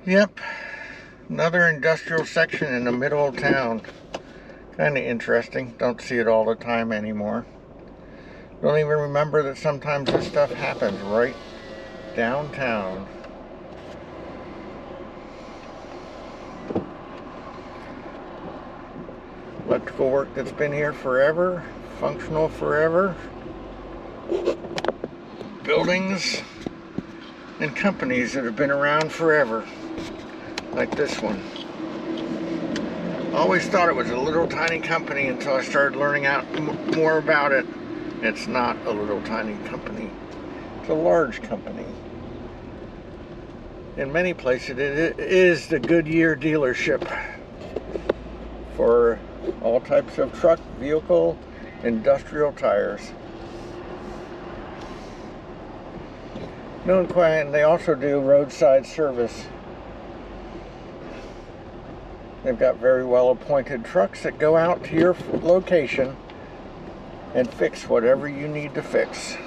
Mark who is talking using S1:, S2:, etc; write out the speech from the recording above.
S1: Yep, another industrial section in the middle of town. Kind of interesting. Don't see it all the time anymore. Don't even remember that sometimes this stuff happens right downtown. Electrical work that's been here forever, functional forever. Buildings and companies that have been around forever, like this one. Always thought it was a little tiny company until I started learning out more about it. It's not a little tiny company. It's a large company. In many places it is the Goodyear dealership for all types of truck, vehicle, industrial tires. And they also do roadside service. They've got very well appointed trucks that go out to your location and fix whatever you need to fix.